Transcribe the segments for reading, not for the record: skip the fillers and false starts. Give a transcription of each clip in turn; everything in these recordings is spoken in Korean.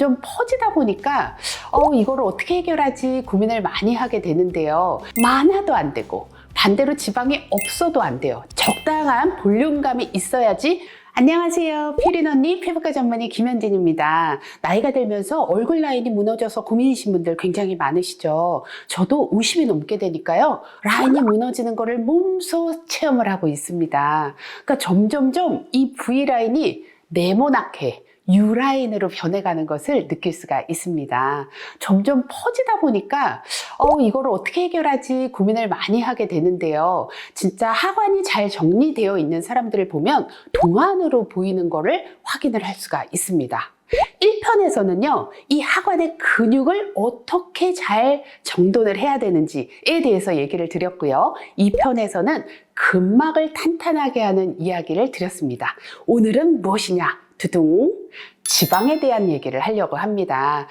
점점 퍼지다 보니까 이거를 어떻게 해결하지 고민을 많이 하게 되는데요. 많아도 안 되고 반대로 지방이 없어도 안 돼요. 적당한 볼륨감이 있어야지. 안녕하세요. 피린 언니 피부과 전문의 김현진입니다. 나이가 들면서 얼굴 라인이 무너져서 고민이신 분들 굉장히 많으시죠. 저도 50이 넘게 되니까요. 라인이 무너지는 거를 몸소 체험을 하고 있습니다. 그러니까 점점점 이 V라인이 네모나게 U라인으로 변해가는 것을 느낄 수가 있습니다. 점점 퍼지다 보니까 이거를 어떻게 해결하지 고민을 많이 하게 되는데요. 진짜 하관이 잘 정리되어 있는 사람들을 보면 동안으로 보이는 거를 확인을 할 수가 있습니다. 1편에서는요, 이 하관의 근육을 어떻게 잘 정돈을 해야 되는지에 대해서 얘기를 드렸고요. 2편에서는 근막을 탄탄하게 하는 이야기를 드렸습니다. 오늘은 무엇이냐? 두둥! 지방에 대한 얘기를 하려고 합니다.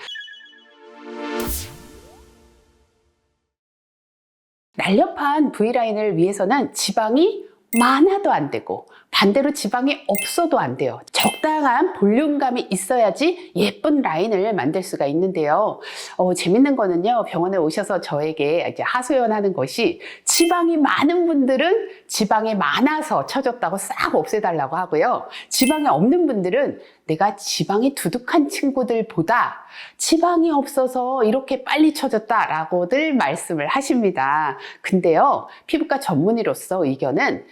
날렵한 V라인을 위해서는 지방이 많아도 안 되고 반대로 지방이 없어도 안 돼요. 적당한 볼륨감이 있어야지 예쁜 라인을 만들 수가 있는데요. 재밌는 거는요, 병원에 오셔서 저에게 이제 하소연하는 것이 지방이 많은 분들은 지방이 많아서 처졌다고 싹 없애달라고 하고요. 지방이 없는 분들은 내가 지방이 두둑한 친구들보다 지방이 없어서 이렇게 빨리 처졌다라고들 말씀을 하십니다. 근데요, 피부과 전문의로서 의견은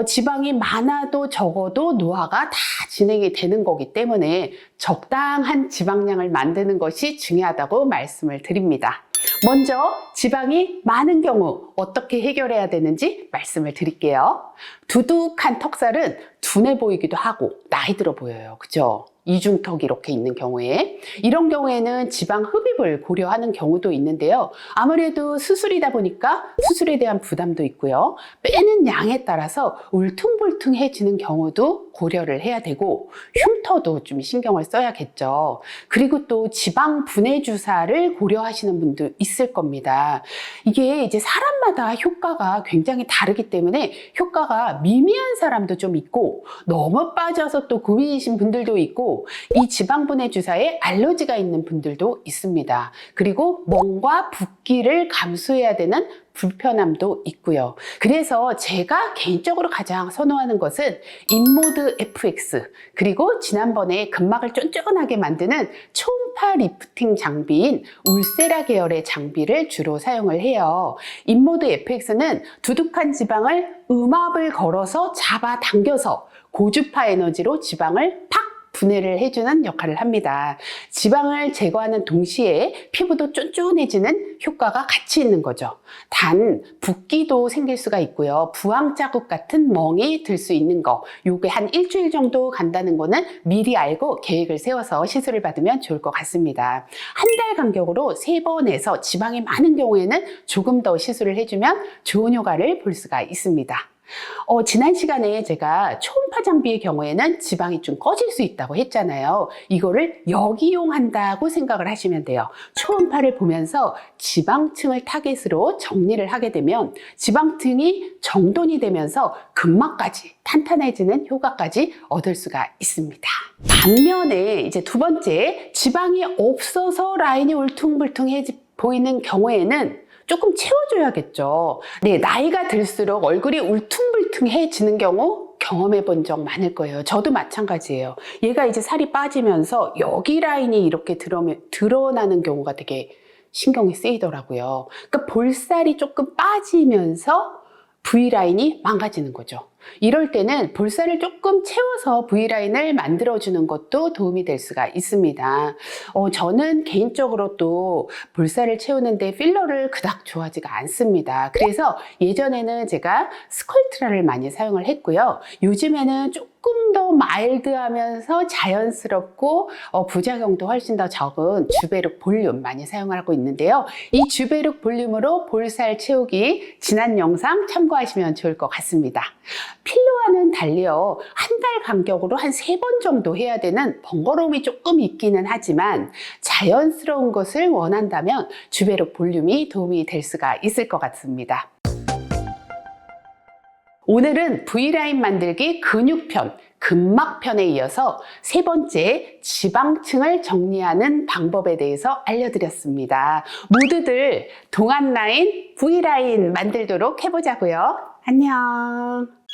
지방이 많아도 적어도 노화가 다 진행이 되는 거기 때문에 적당한 지방량을 만드는 것이 중요하다고 말씀을 드립니다. 먼저 지방이 많은 경우 어떻게 해결해야 되는지 말씀을 드릴게요. 두둑한 턱살은 둔해 보이기도 하고 나이 들어 보여요. 그죠? 이중턱 이렇게 있는 경우에, 이런 경우에는 지방 흡입을 고려하는 경우도 있는데요. 아무래도 수술이다 보니까 수술에 대한 부담도 있고요. 빼는 양에 따라서 울퉁불퉁해지는 경우도 고려를 해야 되고, 흉터도 좀 신경을 써야겠죠. 그리고 또 지방 분해 주사를 고려하시는 분도 있을 겁니다. 이게 이제 사람마다 효과가 굉장히 다르기 때문에 효과가 미미한 사람도 좀 있고, 너무 빠져서 또 고민이신 분들도 있고, 이 지방 분해 주사에 알러지가 있는 분들도 있습니다. 그리고 멍과 붓기를 감수해야 되는 불편함도 있고요. 그래서 제가 개인적으로 가장 선호하는 것은 인모드 FX, 그리고 지난번에 근막을 쫀쫀하게 만드는 초음파 리프팅 장비인 울세라 계열의 장비를 주로 사용을 해요. 인모드 FX는 두둑한 지방을 음압을 걸어서 잡아당겨서 고주파 에너지로 지방을 팍 분해를 해주는 역할을 합니다. 지방을 제거하는 동시에 피부도 쫀쫀해지는 효과가 같이 있는 거죠. 단 붓기도 생길 수가 있고요. 부항 자국 같은 멍이 들 수 있는 거, 요게 한 일주일 정도 간다는 거는 미리 알고 계획을 세워서 시술을 받으면 좋을 것 같습니다. 한 달 간격으로 3번에서 지방이 많은 경우에는 조금 더 시술을 해주면 좋은 효과를 볼 수가 있습니다. 지난 시간에 제가 초음파 장비의 경우에는 지방이 좀 꺼질 수 있다고 했잖아요. 이거를 역이용한다고 생각을 하시면 돼요. 초음파를 보면서 지방층을 타겟으로 정리를 하게 되면 지방층이 정돈이 되면서 근막까지 탄탄해지는 효과까지 얻을 수가 있습니다. 반면에 이제 두 번째, 지방이 없어서 라인이 울퉁불퉁해 보이는 경우에는 조금 채워줘야겠죠. 네, 나이가 들수록 얼굴이 울퉁불퉁해지는 경우 경험해 본 적 많을 거예요. 저도 마찬가지예요. 얘가 이제 살이 빠지면서 여기 라인이 이렇게 드러나는 경우가 되게 신경이 쓰이더라고요. 그러니까 볼살이 조금 빠지면서 V라인이 망가지는 거죠. 이럴 때는 볼살을 조금 채워서 V라인을 만들어주는 것도 도움이 될 수가 있습니다. 저는 개인적으로 또 볼살을 채우는데 필러를 그닥 좋아하지가 않습니다. 그래서 예전에는 제가 스컬트라를 많이 사용을 했고요. 요즘에는 조금 더 마일드하면서 자연스럽고 부작용도 훨씬 더 적은 주베룩 볼륨 많이 사용하고 있는데요. 이 주베룩 볼륨으로 볼살 채우기 지난 영상 참고하시면 좋을 것 같습니다. 필러와는 달리요, 한 달 간격으로 한 3번 정도 해야 되는 번거로움이 조금 있기는 하지만 자연스러운 것을 원한다면 주베룩 볼륨이 도움이 될 수가 있을 것 같습니다. 오늘은 V라인 만들기 근육편, 근막편에 이어서 세 번째 지방층을 정리하는 방법에 대해서 알려드렸습니다. 모두들 동안 라인, V라인 만들도록 해보자고요. 안녕.